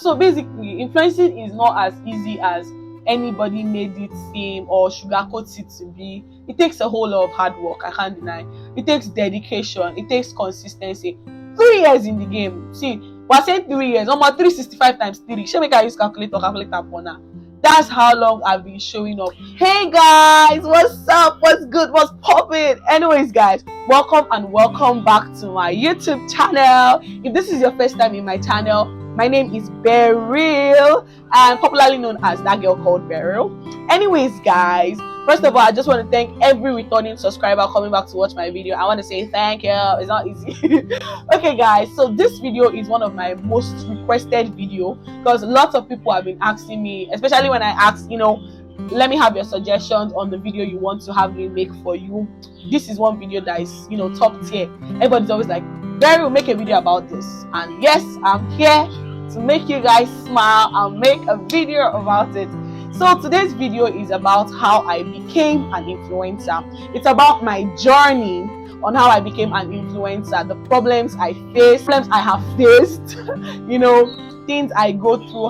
So basically, influencing is not as easy as anybody made it seem or sugarcoats it to be. It takes a whole lot of hard work, I can't deny. It takes dedication, it takes consistency. 3 years in the game. See, we're saying 3 years, almost 365 times 3. Should make I use calculator for now. That's how long I've been showing up. Hey guys, what's up? What's good? What's popping? Anyways, guys, welcome and welcome back to my YouTube channel. If this is your first time in my channel, my name is Beryl. I'm popularly known as that girl called Beryl. Anyways, guys, first of all, I just want to thank every returning subscriber coming back to watch my video. I want to say thank you. It's not easy. Okay, guys, so this video is one of my most requested video because lots of people have been asking me, especially when I ask, let me have your suggestions on the video you want to have me make for you. This is one video that is, top tier. Everybody's always like, Beryl, make a video about this. And yes, I'm here to make you guys smile and make a video about it. So today's video is about how I became an influencer. It's about my journey on how I became an influencer, the problems I faced, problems I have faced, things I go through,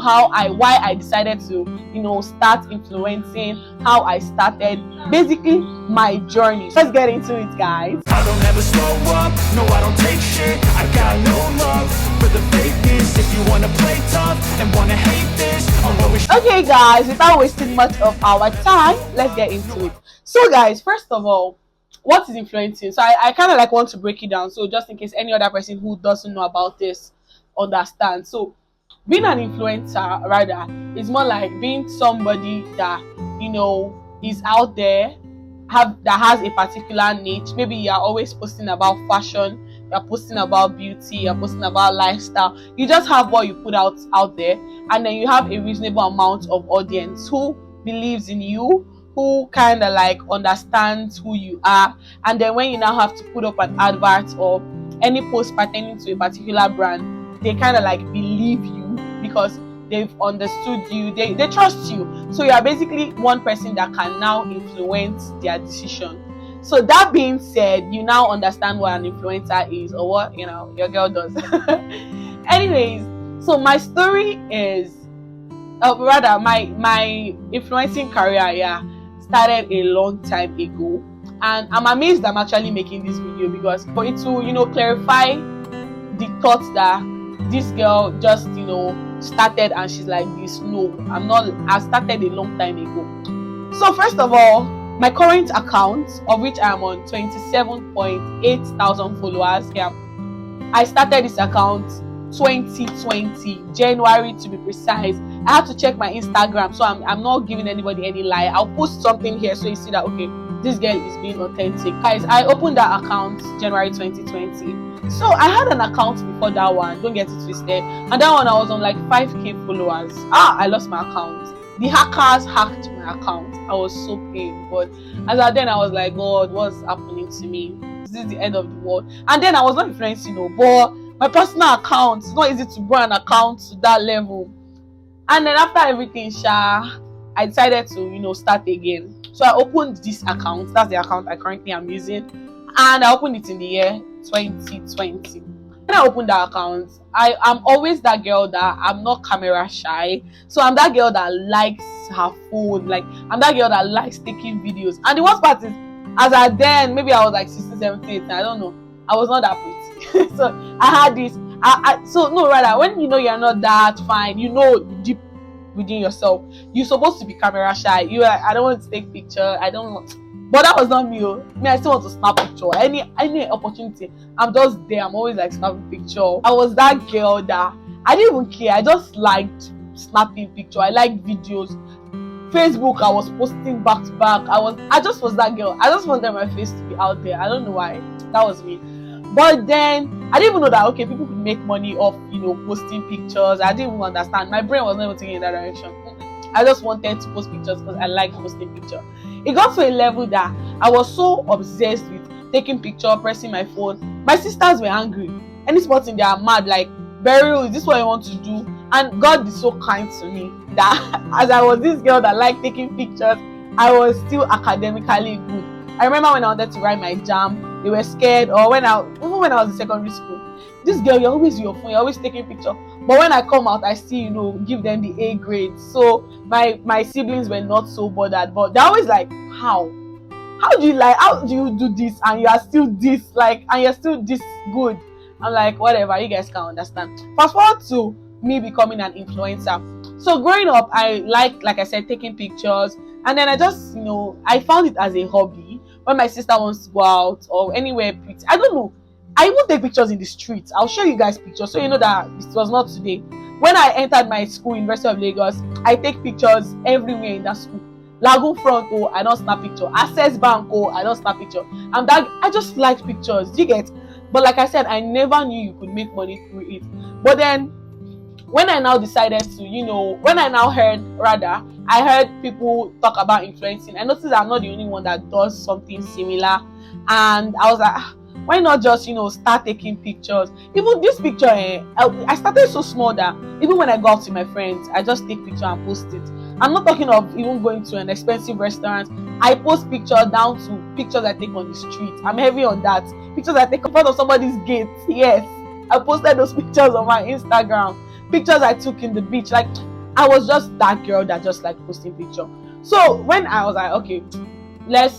why I decided to, start influencing, how I started, basically my journey. Let's get into it, guys. I don't ever slow up, no I don't take shit. I got no love for the fakeness. If you wanna play tough and wanna hate this, I'll always... Okay guys, without wasting much of our time, let's get into it. So guys, first of all, what is influencing? So I kind of want to break it down, so just in case any other person who doesn't know about this understands. So being an influencer rather is more like being somebody that is out there, that has a particular niche. Maybe you're always posting about fashion, you're posting about beauty, you're posting about lifestyle. You just have what you put out there, and then you have a reasonable amount of audience who believes in you, who kind of understands who you are. And then when you now have to put up an advert or any post pertaining to a particular brand, they kind of believe you because they've understood you, they trust you. So you are basically one person that can now influence their decision. So that being said, you now understand what an influencer is, or what your girl does. Anyways, so my story is rather my influencing career started a long time ago, and I'm amazed I'm actually making this video because for it to clarify the thoughts that this girl just started and she's like this. No, I started a long time ago. So first of all, my current account, of which I am on 27.8 thousand followers, I started this account 2020 January to be precise. I had to check my Instagram, so I'm not giving anybody any lie. I'll post something here so you see that okay, this girl is being authentic. Guys, I opened that account January 2020. So I had an account before that one, don't get it twisted, and that one I was on 5k followers. I lost my account. The hackers hacked my account. I was so pained, but as at then I was like, God, what's happening to me? This is the end of the world. And then I was not influencing, but my personal account, it's not easy to run an account to that level. And then after everything, I decided to start again. So I opened this account. That's the account I currently am using, and I opened it in the year 2020. When I opened that account, I'm always that girl that I'm not camera shy. So I'm that girl that likes her phone. I'm that girl that likes taking videos. And the worst part is, as at then, maybe I was 16, 17, I don't know, I was not that pretty. So I had this. Rather, when you're not that fine, deep within yourself, you're supposed to be camera shy. I don't want to take picture. I don't want. But that was not me. I still want to snap picture. Any opportunity, I'm just there. I'm always snapping picture. I was that girl that I didn't even care. I just liked snapping picture. I liked videos. Facebook, I was posting back to back. I just was that girl. I just wanted my face to be out there. I don't know why. That was me. But then I didn't even know that people could make money off posting pictures. I didn't even understand. My brain was never thinking in that direction. I just wanted to post pictures because I like posting pictures. It got to a level that I was so obsessed with taking picture, pressing my phone. My sisters were angry. Any spot in there, mad, Beryl, is this what you want to do? And God is so kind to me that as I was this girl that liked taking pictures, I was still academically good. I remember when I wanted to write my jam, they were scared, or even when I was in secondary school, this girl, you're always with your phone, you're always taking picture. But when I come out, I still, give them the A grade. So my siblings were not so bothered, but they're always like, how do you do this and you are still this, like, and you're still this good? I'm like, whatever, you guys can understand. Fast forward to me becoming an influencer. So growing up, I like I said, taking pictures, and then I just, I found it as a hobby. When my sister wants to go out or anywhere pretty, I don't know, I even take pictures in the streets. I'll show you guys pictures so you know that this was not today. When I entered my school, University of Lagos, I take pictures everywhere in that school. Lagoon front, oh, I don't snap picture. Access Bank, oh, I don't snap picture. And that, I just like pictures. Do you get? But like I said, I never knew you could make money through it. But then when I now decided to, when I now heard, rather, I heard people talk about influencing, I noticed I'm not the only one that does something similar. And I was like, why not just, start taking pictures? Even this picture, I started so small that even when I go out with my friends, I just take picture and post it. I'm not talking of even going to an expensive restaurant. I post pictures down to pictures I take on the street. I'm heavy on that. Pictures I take in front of somebody's gate. Yes, I posted those pictures on my Instagram. Pictures I took in the beach. Like, I was just that girl that just like posting picture. So when I was like, okay, let's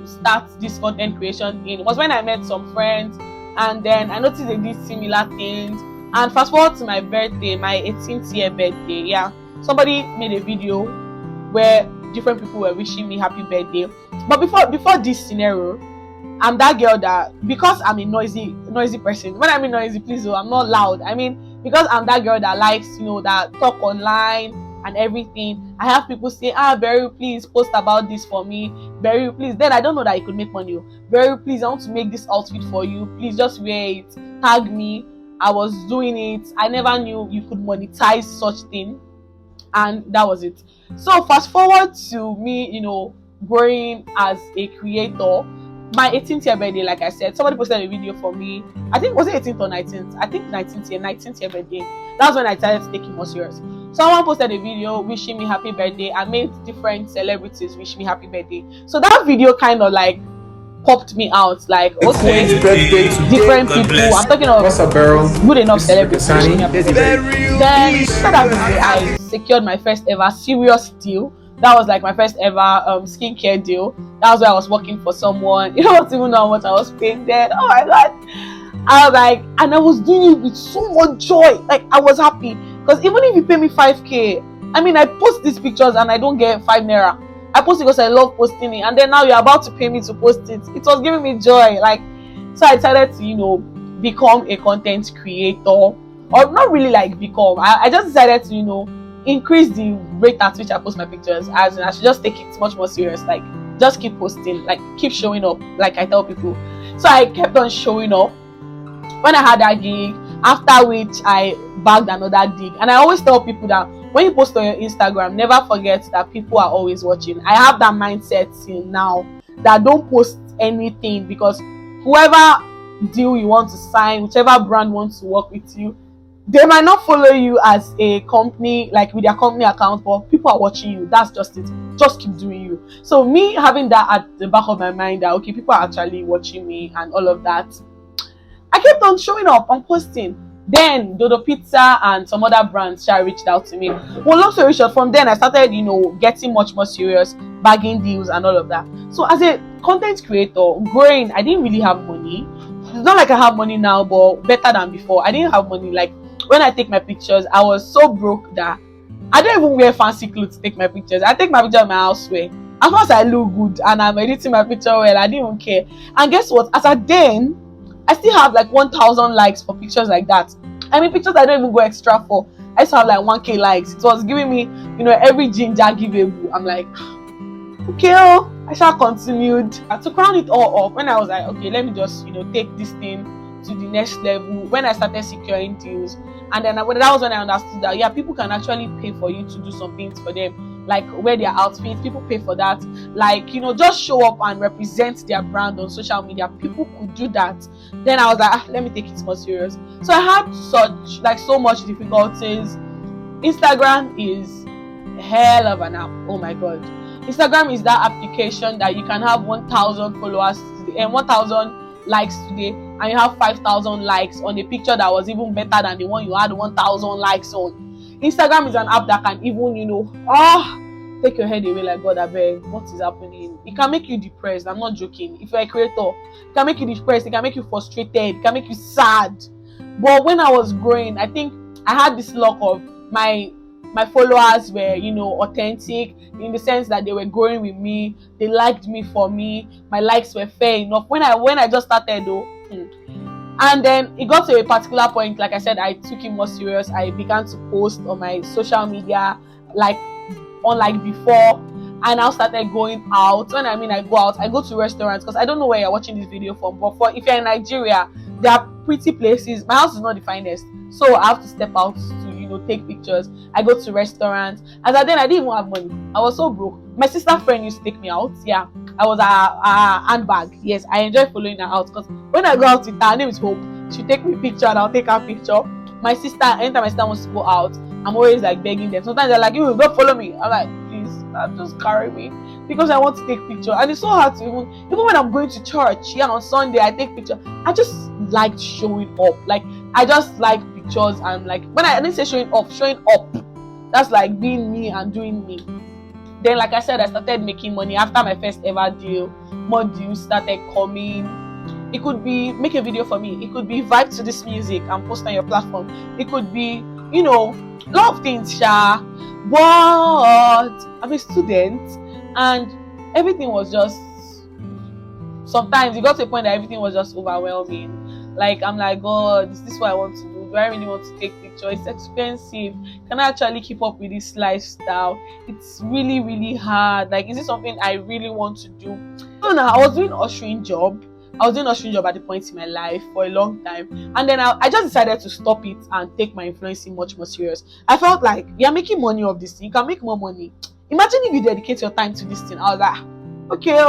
start this content creation in, was when I met some friends, and then I noticed they did similar things. And fast forward to my birthday, my 18th year birthday, yeah, somebody made a video where different people were wishing me happy birthday. But before this scenario, I'm that girl that, because I'm a noisy person. When I mean noisy, please, I'm not loud. I mean, because I'm that girl that likes, that talk online and everything. I have people say, Berry, please post about this for me. Berry, please. Then I don't know that you could make money. Berry, please, I want to make this outfit for you. Please just wear it. Tag me. I was doing it. I never knew you could monetize such thing. And that was it. So fast forward to me, growing as a creator. My 18th year birthday, like I said, somebody posted a video for me. I think, was it 18th or 19th? I think 19th year birthday. That's when I started to take it more serious. Someone posted a video wishing me happy birthday. I made different celebrities wish me happy birthday. So that video kind of like popped me out. Like, okay, different people. I'm talking of What's up, Beryl? good enough This is celebrities wishing me happy Pakistani. birthday. Then after that birthday, I secured my first ever serious deal. That was like my first ever skincare deal. That was where I was working for someone. You don't even know how much I was paying then. Oh my god. I was like, and I was doing it with so much joy. Like, I was happy. Because even if you pay me 5k, I mean, I post these pictures and I don't get 5 naira. I post it because I love posting it. And then now you're about to pay me to post it. It was giving me joy. Like, so I decided to, become a content creator. Or not really like become. I just decided to, increase the rate at which I post my pictures, as in I should just take it much more serious. Like, just keep posting, like keep showing up, like I tell people. So I kept on showing up. When I had that gig, after which I bagged another gig. And I always tell people that when you post on your Instagram, never forget that people are always watching. I have that mindset till now, that don't post anything, because whoever deal you want to sign, whichever brand wants to work with you, they might not follow you as a company, like with their company account, but people are watching you. That's just it. Just keep doing you. So me having that at the back of my mind, that okay, people are actually watching me and all of that, I kept on showing up and posting. Then Dodo Pizza and some other brands reached out to me. Well, long story short, from then I started, getting much more serious, bagging deals and all of that. So as a content creator, growing, I didn't really have money. It's not like I have money now, but better than before. I didn't have money. Like, when I take my pictures, I was so broke that I don't even wear fancy clothes to take my pictures. I take my picture in my house where, as long as I look good and I'm editing my picture well, I didn't even care. And guess what? As at then, I still have like 1,000 likes for pictures like that. I mean, pictures I don't even go extra for. I used to have like 1k likes. It was giving me, every ginger giveaway. I'm like, okay, I shall continued. To crown it all up, when I was like, okay, let me just, take this thing to the next level. When I started securing deals, and then that was when I understood that, yeah, people can actually pay for you to do some things for them, like wear their outfits. People pay for that. Like, just show up and represent their brand on social media. People could do that. Then I was like, let me take it more serious. So I had so much difficulties. Instagram is hell of an app. Oh my god. Instagram is that application that you can have 1,000 followers today and 1,000 likes today, and you have 5,000 likes on a picture that was even better than the one you had 1,000 likes on. Instagram is an app that can even, take your head away like God, I beg, what is happening? It can make you depressed. I'm not joking. If you're a creator, it can make you depressed, it can make you frustrated, it can make you sad. But when I was growing, I think I had this luck of my followers were, authentic, in the sense that they were growing with me, they liked me for me, my likes were fair enough. When I just started though, and then it got to a particular point, like I said, I took it more serious. I began to post on my social media like unlike before, and I started going out. When I mean I go out, I go to restaurants, because I don't know where you're watching this video from, but if you're in Nigeria, there are pretty places. My house is not the finest, so I have to step out to take pictures. I go to restaurants, and then I didn't even have money. I was so broke. My sister friend used to take me out. Yeah, I was a handbag. Yes, I enjoy following her out, because when I go out with her name is Hope, she take me picture and I'll take her picture. My sister, anytime my sister wants to go out, I'm always like begging them. Sometimes they're like, "You don't follow me." I'm like, "Please, just carry me," because I want to take picture. And it's so hard to even when I'm going to church, on Sunday I take picture. I just like showing up. Like, I just like pictures, and like when I didn't say showing up, that's like being me and doing me. Then, like I said, I started making money after my first ever deal. More deals started coming. It could be make a video for me. It could be vibe to this music and post on your platform. It could be, a lot of things, Sha. But I'm a student, and everything was just, sometimes it got to a point that everything was just overwhelming. Like, I'm like, God, is this what I want to do? Do I really want to take pictures? It's expensive. Can I actually keep up with this lifestyle? It's really, really hard. Like, is this something I really want to do? So now, I was doing ushering job at the point in my life for a long time, and then I just decided to stop it and take my influencing much more serious. I felt like, you're making money of this thing, you can make more money. Imagine if you dedicate your time to this thing. I was like, okay.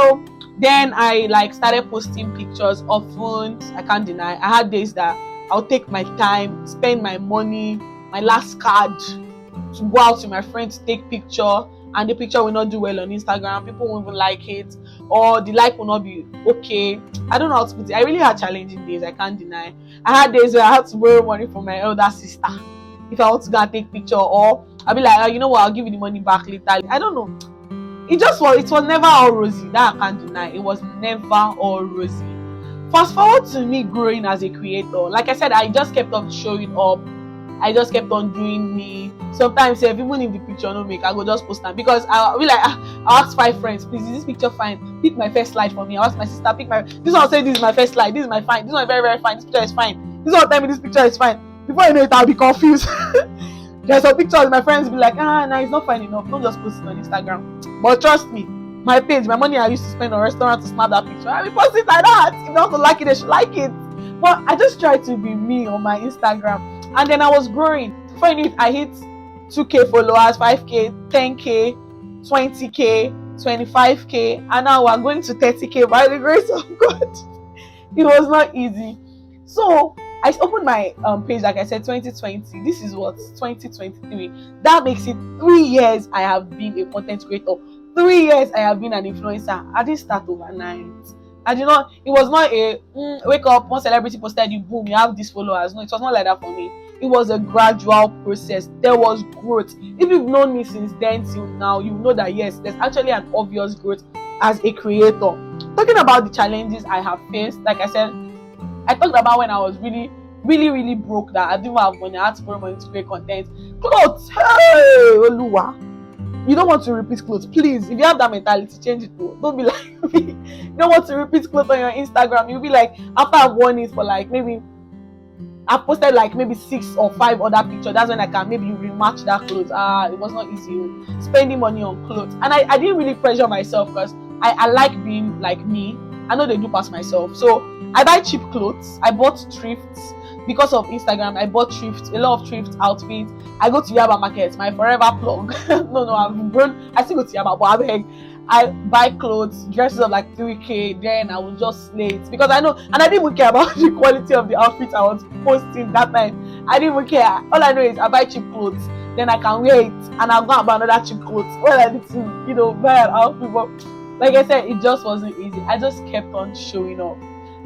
Then I started posting pictures often. I can't deny, I had days that I'll take my time, spend my money, my last card, to go out with my friends to take picture, and the picture will not do well on Instagram. People won't even like it, or the like will not be okay. I don't know how to put it. I really had challenging days, I can't deny. I had days where I had to borrow money from my elder sister if I want to go and take picture, or I'll be like, oh, you know what, I'll give you the money back later. I don't know. It was never all rosy. That I can't deny. It was never all rosy. Fast forward to me growing as a creator. Like I said, I just kept on showing up. I just kept on doing me. Sometimes, even if the picture no make, I go just post them, because I'll be like, I'll ask 5 friends, please, is this picture fine? Pick my first slide for me. I'll ask my sister, this one say this is my first slide, this is my fine, this one is very, very fine, this picture is fine. This one tell me this picture is fine. Before you know it, I'll be confused. There's some pictures my friends be like, no, it's not fine enough. Don't just post it on Instagram. But trust me, my page, my money I used to spend on restaurant to snap that picture, I will post it like that. If they want to like it, they should like it. But I just try to be me on my Instagram. And then I was growing. Before I knew it, I hit 2K followers, 5K, 10K, 20K, 25K, and now we're going to 30K by the grace of God. It was not easy. So I opened my page, like I said, 2020. This is what, 2023. That makes it 3 years I have been a content creator. 3 years I have been an influencer. I didn't start overnight. I did not. It was not a wake up, one celebrity posted you, boom, you have these followers. No, it was not like that for me. It was a gradual process. There was growth. If you've known me since then till now, you know that yes, there's actually an obvious growth as a creator. Talking about the challenges I have faced, like I said, I talked about when I was really, really, really broke, that I didn't have money. I had to borrow money to create content. Clothes, hey, Oluwa. You don't want to repeat clothes, please. If you have that mentality, change it too. Don't be like me. You don't want to repeat clothes on your Instagram. You'll be like, after I've worn it for maybe I posted maybe 6 or 5 other pictures. That's when I can maybe rematch that clothes. It was not easy spending money on clothes, and I didn't really pressure myself, because I like being like me. I know they do pass myself, so I buy cheap clothes. I bought thrifts because of Instagram. I bought a lot of thrift outfits. I go to Yaba Market, my forever plug. no, I've grown. I still go to Yaba, but I buy clothes, dresses of 3K. Then I will just slay it, because I know, and I didn't even care about the quality of the outfit I was posting that time. I didn't even care. All I know is I buy cheap clothes, then I can wear it, and I'll go and buy another cheap clothes. Well, I need to, buy an outfit. But like I said, it just wasn't easy. I just kept on showing up.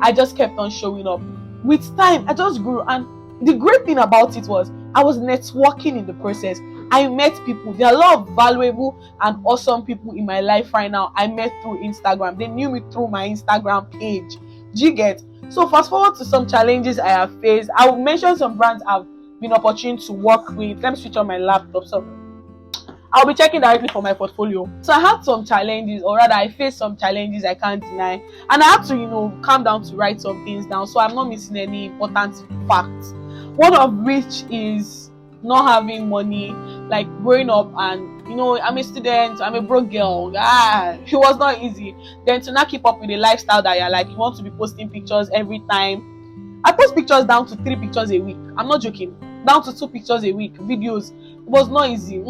I just kept on showing up. With time, I just grew. And the great thing about it was I was networking in the process. I met people. There are a lot of valuable and awesome people in my life right now. I met through Instagram. They knew me through my Instagram page. Do you get? So fast forward to some challenges I have faced. I will mention some brands I've been opportune to work with. Let me switch on my laptop. So I'll be checking directly for my portfolio. So I had some challenges, or rather, I faced some challenges I can't deny, and I had to, calm down to write some things down so I'm not missing any important facts. One of which is not having money, like growing up, and I'm a student, I'm a broke girl. It was not easy. Then to not keep up with the lifestyle that you're like, you want to be posting pictures every time. I post pictures down to 3 pictures a week. I'm not joking. Down to 2 pictures a week. Videos. It was not easy.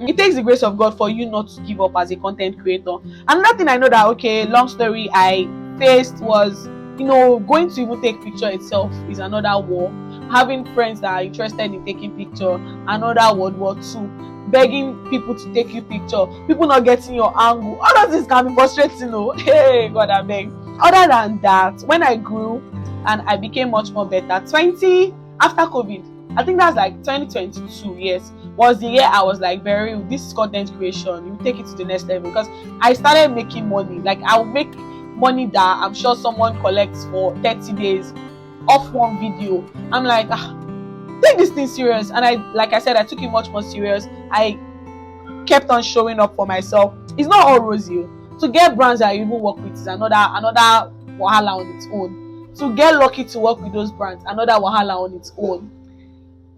It takes the grace of God for you not to give up as a content creator. Another thing I know that, okay, long story, I faced was, going to even take picture itself is another war. Having friends that are interested in taking picture, another World War II. Begging people to take you picture, people not getting your angle. All of this can be frustrating, Hey, God, I beg. Other than that, when I grew and I became much more better, after COVID, I think that's like 2022, yes, was the year I was like, very, this is content creation, you take it to the next level, because I started making money. Like, I would make money that I'm sure someone collects for 30 days off one video. I'm like, take this thing serious. And like I said, I took it much more serious. I kept on showing up for myself. It's not all rosy. To get brands that you even work with is another wahala on its own. To get lucky to work with those brands, another wahala on its own.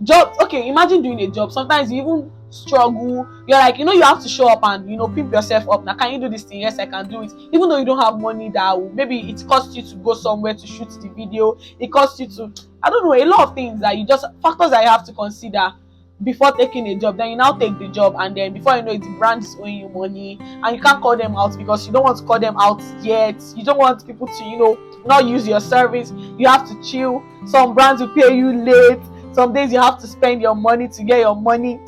Job, okay, imagine doing a job. Sometimes you even struggle. You're like, you have to show up and pimp yourself up. Now, can you do this thing? Yes, I can do it. Even though you don't have money, that maybe it costs you to go somewhere to shoot the video. It costs you to, I don't know, a lot of things that factors that you have to consider before taking a job. Then you now take the job, and then before you know it, the brand is owing you money, and you can't call them out because you don't want to call them out yet. You don't want people to not use your service. You have to chill. Some brands will pay you late. Some days you have to spend your money to get your money.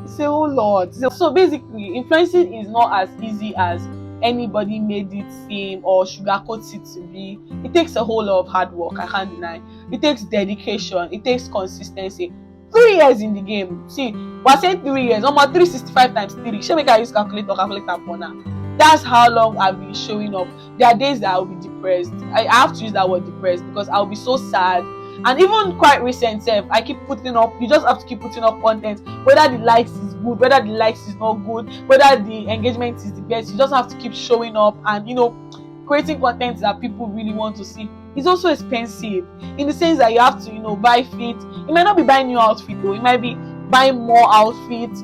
You say, oh Lord. So basically, influencing is not as easy as anybody made it seem or sugarcoats it to be. It takes a whole lot of hard work, I can't deny. It takes dedication. It takes consistency. 3 years in the game. See, we're saying 3 years. Almost 365 times 3. Should make I use calculate corner. That's how long I've been showing up. There are days that I'll be depressed. I have to use that word depressed because I'll be so sad. And even quite recent I keep putting up, you just have to keep putting up content, whether the likes is good, whether the likes is not good, whether the engagement is the best. You just have to keep showing up and creating content that people really want to see. It's also expensive in the sense that you have to buy fit. You might not be buying new outfit though, you might be buying more outfits.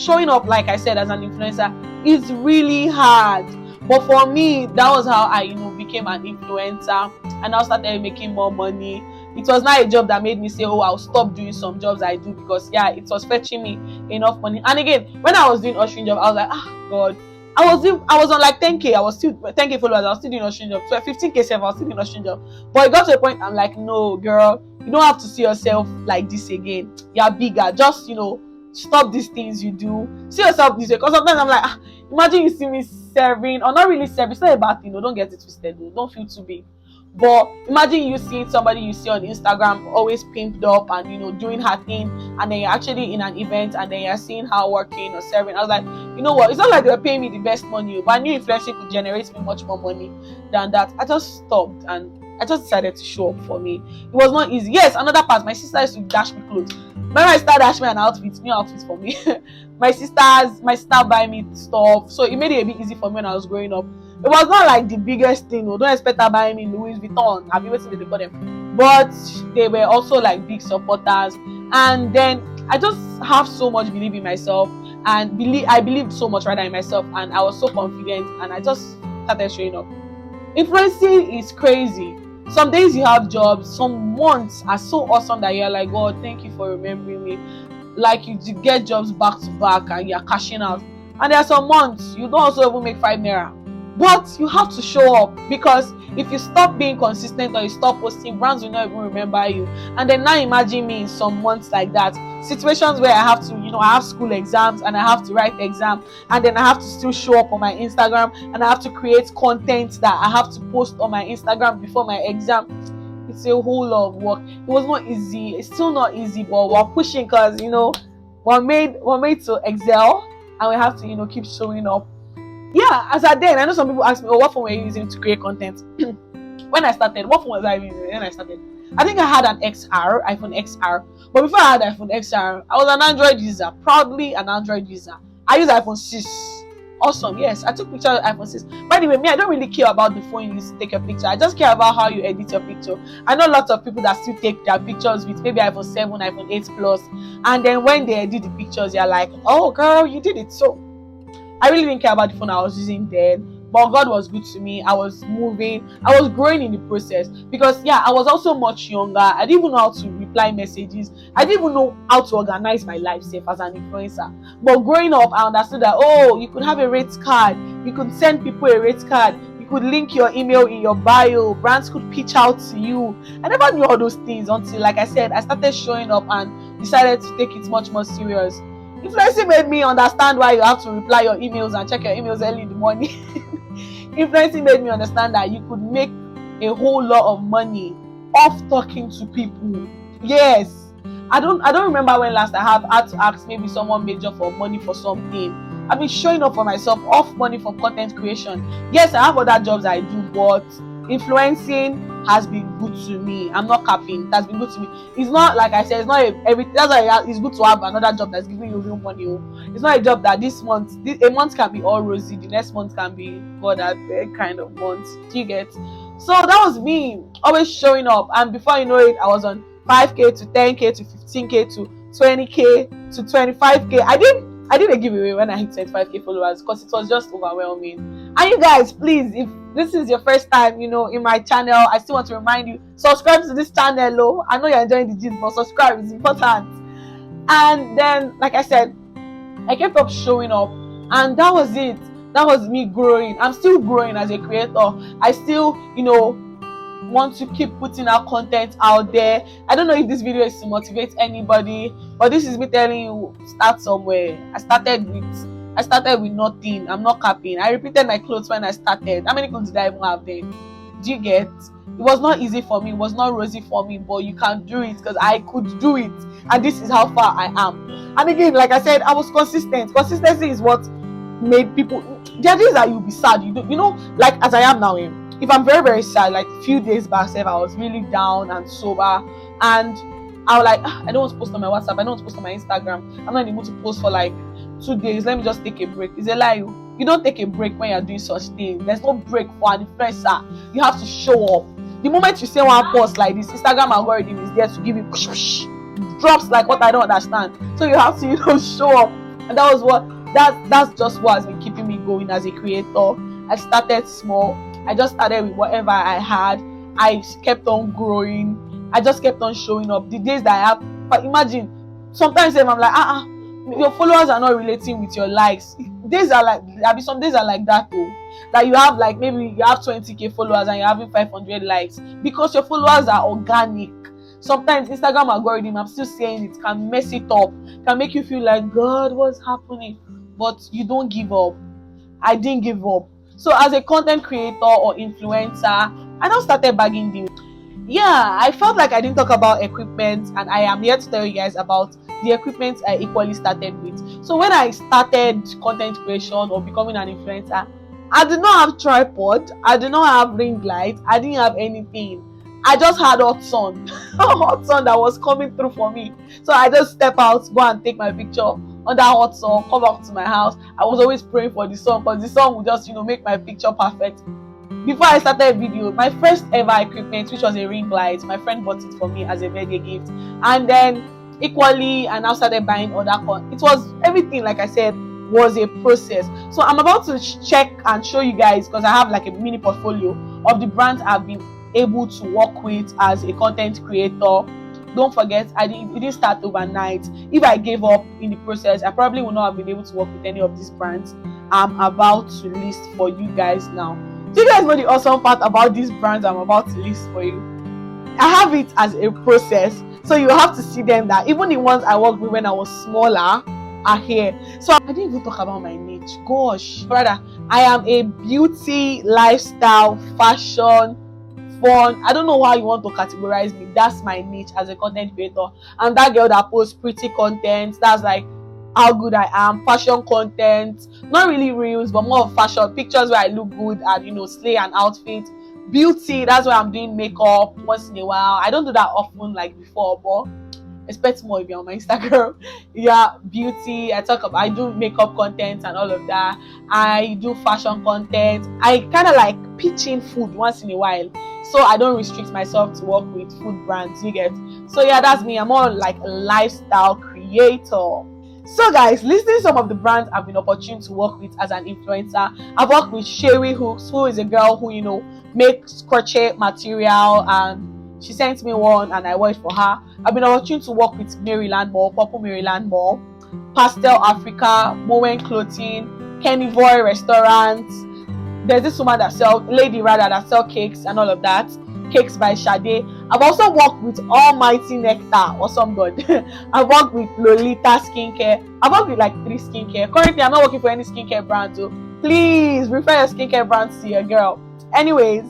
Showing up, like I said, as an influencer is really hard. But for me, that was how I became an influencer, and I started making more money. It was not a job that made me say, oh, I'll stop doing some jobs I do, because it was fetching me enough money. And again, when I was doing ushering job, I was like, God, I was on like 10k. I was still 10k followers. I was still doing ushering job. So 15k I was still doing ushering job. But it got to a point I'm like, no, girl, you don't have to see yourself like this again. You're bigger. Just stop these things you do. See yourself this way. Because sometimes I'm like, imagine you see me serving, or not really serving. It's not a bad thing. Don't get it twisted. Don't feel too big. But imagine you seeing somebody you see on Instagram always pimped up and doing her thing, and then you're actually in an event and then you're seeing her working or serving. I was like, you know what? It's not like they're paying me the best money, but I knew influencing could generate me much more money than that. I just stopped and I just decided to show up for me. It was not easy. Yes, another part, my sister used to dash me clothes. When I started dashing me an outfit, new outfits for me. my sister buy me stuff, so it made it a bit easy for me when I was growing up. It was not like the biggest thing. Don't expect her buying me Louis Vuitton. I've been waiting to call them, but they were also like big supporters. And then I just have so much belief in myself, and I believed so much rather in myself, and I was so confident, and I just started showing up. Influencing is crazy. Some days you have jobs, some months are so awesome that you're like, God, thank you for remembering me. Like you get jobs back to back and you're cashing out. And there are some months you don't also even make 5 naira. But you have to show up, because if you stop being consistent or you stop posting, brands will not even remember you. And then now imagine me in some months like that. situations where I have to, I have school exams and I have to write the exam, and then I have to still show up on my Instagram, and I have to create content that I have to post on my Instagram before my exam. It's a whole lot of work. It was not easy. It's still not easy, but we're pushing because we're made to excel, and we have to keep showing up. Yeah, as at then, I know some people ask me, "Oh, what phone were you using to create content?" When I started, what phone was I using when I started? I think I had an iPhone XR. But before I had iPhone XR, I was an Android user, proudly an Android user. I use iPhone 6. Awesome, yes. I took pictures of iPhone 6. By the way, me, I don't really care about the phone you use to take your picture. I just care about how you edit your picture. I know lots of people that still take their pictures with maybe iPhone 7, iPhone 8 Plus. And then when they edit the pictures, you're like, oh, girl, you did it. So I really didn't care about the phone I was using then. But God was good to me. I was moving. I was growing in the process. Because, yeah, I was also much younger. I didn't even know how to reply messages. I didn't even know how to organize my life safe as an influencer. But growing up, I understood that, oh, you could have a rate card. You could send people a rate card. You could link your email in your bio. Brands could pitch out to you. I never knew all those things until, like I said, I started showing up and decided to take it much more serious. Influencing made me understand why you have to reply your emails and check your emails early in the morning. Influencing made me understand that you could make a whole lot of money off talking to people. Yes. I don't remember when last I have had to ask maybe someone major for money for something. I've been showing up for myself off money from content creation. Yes, I have other jobs I do, but influencing has been good to me. I'm not capping. It has been good to me. It's not, like I said, it's not every. That's why it's good to have another job that's giving you real money. It's not a job that a month can be all rosy, the next month can be God at kind of month. Do you get? So that was me always showing up, and before you know it, I was on 5k to 10k to 15k to 20k to 25k. I did a giveaway when I hit 25k followers because it was just overwhelming. And you guys, please, if this is your first time, in my channel, I still want to remind you, subscribe to this channel. Oh, I know you're enjoying the gist, but subscribe is important. And then, like I said, I kept up showing up, and that was it. That was me growing. I'm still growing as a creator. I still, want to keep putting out content out there. I don't know if this video is to motivate anybody, but this is me telling you, start somewhere. I started with nothing. I'm not capping. I repeated my clothes when I started. How many clothes did I even have then? Do you get? It was not easy for me. It was not rosy for me, but you can do it because I could do it. And this is how far I am. And again, like I said, I was consistent. Consistency is what made people. There are days that you'll be sad. Like as I am now. If I'm very, very sad, like a few days back, I was really down and sober, and I was like, I don't want to post on my WhatsApp, I don't want to post on my Instagram, I'm not in the mood to post for like 2 days, let me just take a break. It's a lie. You don't take a break when you're doing such things. There's no break for an influencer. You have to show up. The moment you say one post like this, Instagram algorithm is there to give you drops like what I don't understand. So you have to, show up. And that was that's just what has been keeping me going as a creator. I started small. I just started with whatever I had. I kept on growing. I just kept on showing up. The days that I have, but imagine, sometimes I'm like, your followers are not relating with your likes. Days are like, some days are like that too. That you have like, maybe you have 20k followers and you're having 500 likes because your followers are organic. Sometimes Instagram algorithm, I'm still saying it, can mess it up, can make you feel like, God, what's happening? But you don't give up. I didn't give up. So as a content creator or influencer, I now started bagging deals. Yeah, I felt like I didn't talk about equipment, and I am here to tell you guys about the equipment I equally started with. So when I started content creation or becoming an influencer, I did not have tripod, I did not have ring light, I didn't have anything. I just had hot sun, hot sun that was coming through for me. So I just step out, go and take my picture under hot sun, come back to my house. I was always praying for the sun because the sun would just, make my picture perfect. Before I started video, my first ever equipment, which was a ring light, my friend bought it for me as a birthday gift. And then equally, I now started buying other it was everything, like I said, was a process. So I'm about to check and show you guys, because I have like a mini portfolio of the brands I've been able to work with as a content creator. Don't forget, it didn't start overnight. If I gave up in the process, I probably would not have been able to work with any of these brands I'm about to list for you guys now. Do you guys know the awesome part about these brands I'm about to list for you? I have it as a process. So you have to see them that even the ones I worked with when I was smaller are here. So I didn't even talk about my niche. Gosh, rather, I am a beauty, lifestyle, fashion, fun. I don't know how you want to categorize me. That's my niche as a content creator. I'm that girl that posts pretty content. That's like how good I am. Fashion content, not really reels, but more of fashion pictures where I look good and slay an outfit. Beauty, that's why I'm doing makeup once in a while. I don't do that often like before, but expect more if you're on my Instagram. Yeah, beauty. I do makeup content and all of that. I do fashion content. I kind of like pitching food once in a while, so I don't restrict myself to work with food brands. You get? So yeah, that's me. I'm more like a lifestyle creator. So guys, listing some of the brands I've been opportune to work with as an influencer. I've worked with Sherry Hooks, who is a girl who makes crochet material, and she sent me one and I worked for her. I've been opportune to work with Maryland Mall, Purple Maryland Mall, Pastel Africa, Moen Clothing, Kenny Voy Restaurants. There's this woman lady rather, that sell cakes and all of that. Cakes by Sade. I've also worked with Almighty Nectar, awesome god. I've worked with Lolita Skincare. I've worked with like 3 skincare. Currently, I'm not working for any skincare brand, so please refer your skincare brands to your girl. Anyways,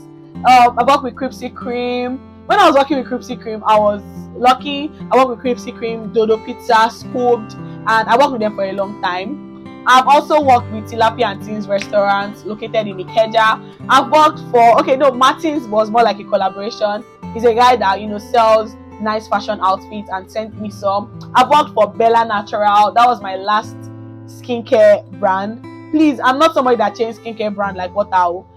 I worked with Cripsy Cream. When I was working with Cripsy Cream, I was lucky. I worked with Cripsy Cream, Dodo Pizza, Scooped, and I worked with them for a long time. I've also worked with Tilapia and Teens restaurants located in Ikeja. I've worked for Martins was more like a collaboration. He's a guy that sells nice fashion outfits and sent me some. I've worked for Bella Natural. That was my last skincare brand. Please, I'm not somebody that changed skincare brand like what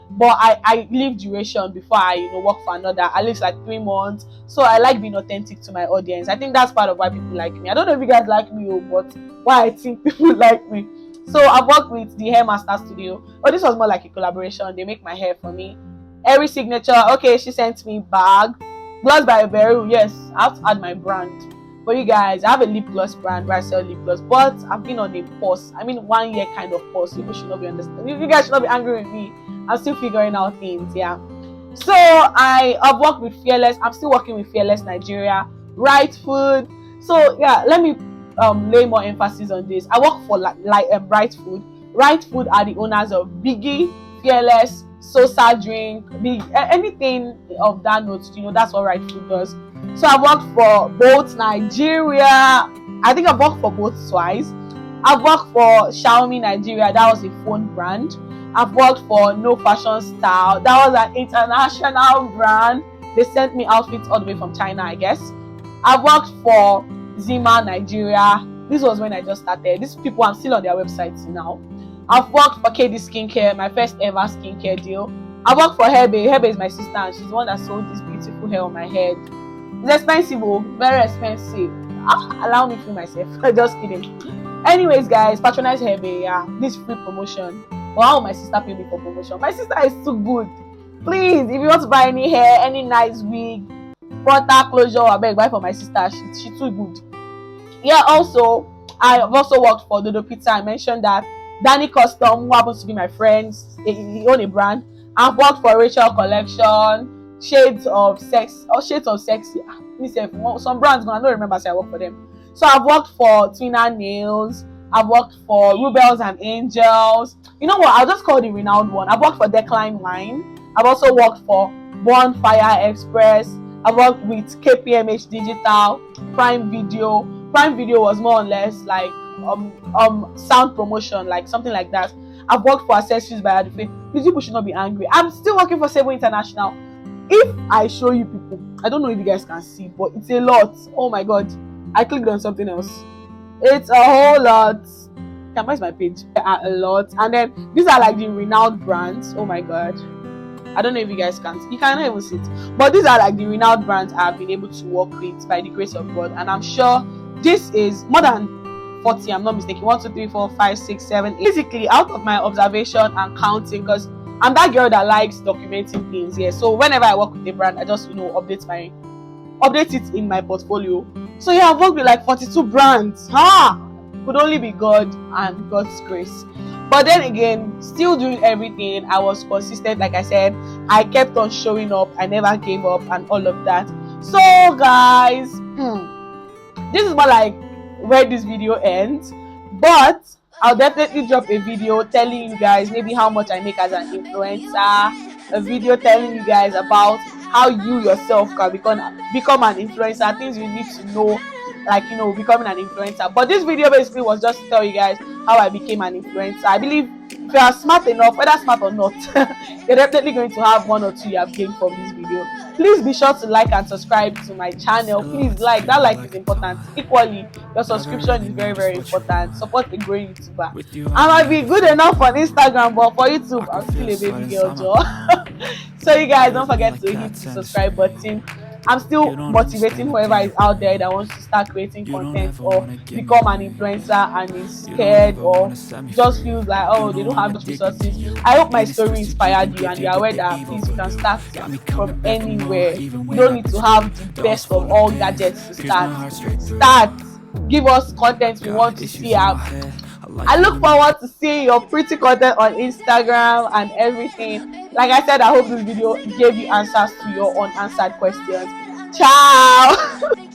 but I leave duration before I work for another, at least like 3 months. So I like being authentic to my audience. I think that's part of why people like me. I don't know if you guys like me, but why I think people like me. So I've worked with the Hair Master Studio. Oh, this was more like a collaboration. They make my hair for me. Every signature. Okay, she sent me bag. Gloss by Beru. Yes, I have to add my brand. For you guys, I have a lip gloss brand where I sell lip gloss, but I've been on a pause. 1 year kind of pause. People should not be understanding. You guys should not be angry with me. I'm still figuring out things. Yeah. So I've worked with Fearless. I'm still working with Fearless Nigeria. Right Food. So yeah, let me lay more emphasis on this. I work for Right Food. Right Food are the owners of Biggie, Fearless, Sosa Drink, anything of that note. That's what Right Food does. So I've worked for both Nigeria. I think I've worked for both twice. I've worked for Xiaomi Nigeria. That was a phone brand. I've worked for No Fashion Style. That was an international brand. They sent me outfits all the way from China, I guess. I've worked for Zima Nigeria. This was when I just started. These people, I'm still on their websites now. I've worked for KD Skincare, my first ever skincare deal. I worked for Hebe. Hebe is my sister, and she's the one that sold this beautiful hair on my head. It's expensive, very expensive. Allow me to myself. Just kidding. Anyways, guys, patronize Hebe. Yeah, this free promotion. Wow, my sister paid me for promotion. My sister is too good. Please, if you want to buy any hair, any nice wig, frontal closure, I beg buy for my sister. She's too good. Yeah, also I've also worked for Dodo Pizza. I mentioned that. Danny Custom, who happens to be my friend, he owns a brand. I've worked for Rachel Collection, Shades of Sex or Shades of Sexy. Some brands, I don't remember, so I work for them. So I've worked for Twina Nails. I've worked for Rubels and Angels. You know what? I'll just call the renowned one. I've worked for Decline Wine. I've also worked for Bonfire Express. I've worked with KPMH Digital, Prime Video. Prime Video was more or less like sound promotion, like something like that. I've worked for Accessories by Adufe. These people should not be angry. I'm still working for Sebo International. If I show you people, I don't know if you guys can see, but it's a lot. Oh my god, I clicked on something else. It's a whole lot. Can I my page? There are a lot, and then these are like the renowned brands. Oh my god, I don't know if you guys can. You cannot even see it, but these are like the renowned brands I've been able to work with by the grace of God, and I'm sure this is more than 40. I'm not mistaken. 1, 2, 3, 4, 5, 6, 7, 8. Basically, out of my observation and counting, because I'm that girl that likes documenting things. Yeah. So whenever I work with a brand, I just update it in my portfolio. So yeah, I've worked with like 42 brands. Could only be God and God's grace. But then again, still doing everything. I was consistent, like I said. I kept on showing up. I never gave up and all of that. So guys, this is more like where this video ends, but I'll definitely drop a video telling you guys maybe how much I make as an influencer, a video telling you guys about how you yourself can become an influencer, things you need to know, like becoming an influencer. But this video basically was just to tell you guys how I became an influencer. I believe if you are smart enough, whether smart or not, you're definitely going to have one or two you have gained from this video. Please be sure to like and subscribe to my channel. Please, like, that like is important. Equally, your subscription is very, very important. Support a growing YouTuber. I might be good enough on Instagram, but for YouTube I'm still a baby girl, Joe. So you guys don't forget to hit the subscribe button. I'm still motivating whoever is out there that wants to start creating content or become an influencer and is scared or just feels like, oh, they don't have much resources. I hope my story inspired you and you're aware that please, you can start from anywhere. You don't need to have the best of all gadgets to start. Start. Give us content we want to see. I look forward to seeing your pretty content on Instagram and everything. Like I said, I hope this video gave you answers to your unanswered questions. Ciao.